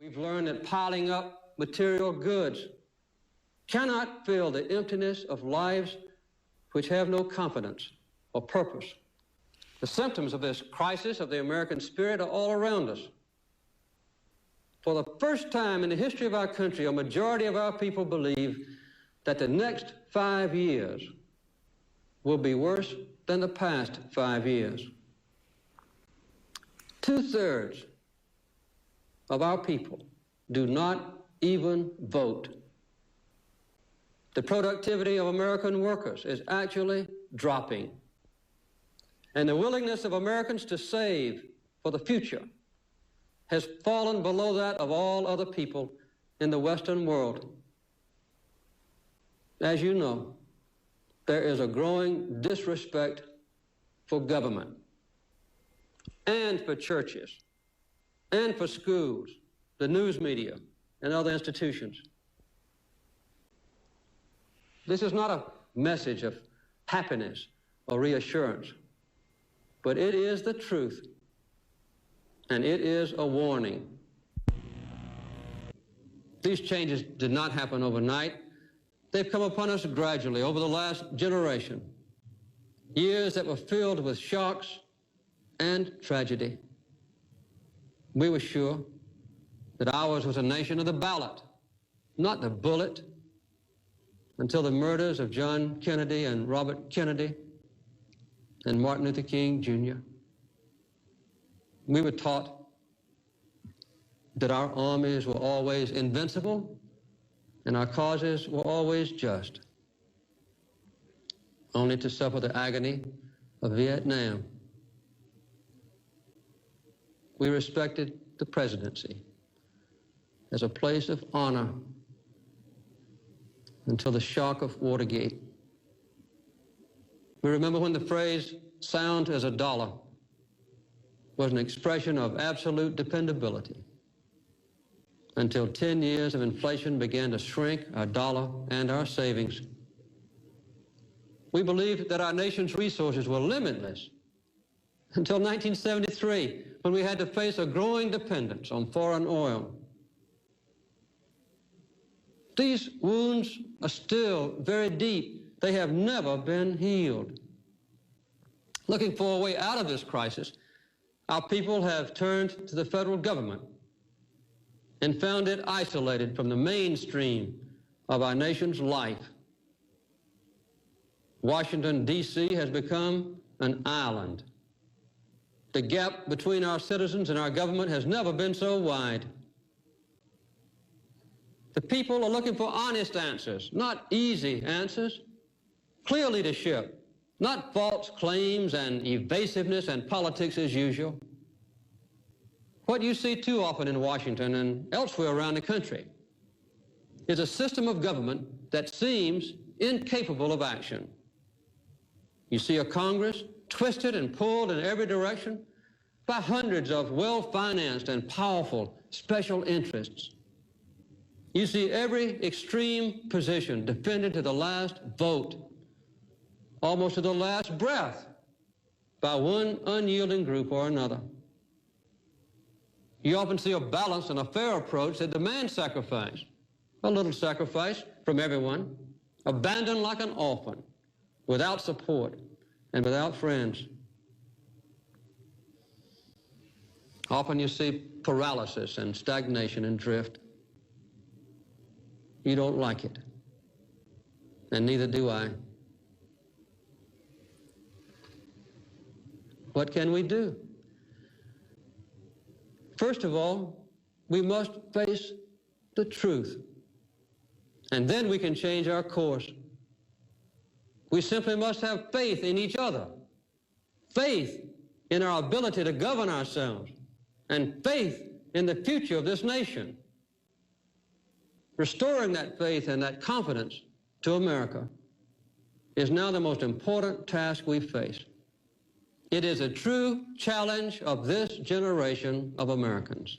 We've learned that piling up material goods cannot fill the emptiness of lives which have no confidence or purpose. The symptoms of this crisis of the American spirit are all around us. For the first time in the history of our country, a majority of our people believe that the next 5 years will be worse than the past 5 years. 2/3 of our people do not even vote. The productivity of American workers is actually dropping. And the willingness of Americans to save for the future has fallen below that of all other people in the Western world. As you know, there is a growing disrespect for government and for churches and for schools, the news media, and other institutions. This is not a message of happiness or reassurance, but it is the truth, and it is a warning. These changes did not happen overnight. They've come upon us gradually over the last generation, years that were filled with shocks and tragedy. We were sure that ours was a nation of the ballot, not the bullet, until the murders of John Kennedy and Robert Kennedy and Martin Luther King Jr. We were taught that our armies were always invincible and our causes were always just, only to suffer the agony of Vietnam. We respected the presidency as a place of honor until the shock of Watergate. We remember when the phrase "sound as a dollar" was an expression of absolute dependability, until 10 years of inflation began to shrink our dollar and our savings. We believed that our nation's resources were limitless until 1973, when we had to face a growing dependence on foreign oil. These wounds are still very deep. They have never been healed. Looking for a way out of this crisis, our people have turned to the federal government and found it isolated from the mainstream of our nation's life. Washington, D.C. has become an island. The gap between our citizens and our government has never been so wide. The people are looking for honest answers, not easy answers. Clear leadership, not false claims and evasiveness and politics as usual. What you see too often in Washington and elsewhere around the country is a system of government that seems incapable of action. You see a Congress twisted and pulled in every direction by hundreds of well-financed and powerful special interests. You see every extreme position defended to the last vote, almost to the last breath, by one unyielding group or another. You often see a balanced and a fair approach that demands sacrifice, a little sacrifice from everyone, abandoned like an orphan, without support and without friends. Often you see paralysis and stagnation and drift. You don't like it, and neither do I. What can we do? First of all, we must face the truth, and then we can change our course. We simply must have faith in each other, faith in our ability to govern ourselves, and faith in the future of this nation. Restoring that faith and that confidence to America is now the most important task we face. It is a true challenge of this generation of Americans.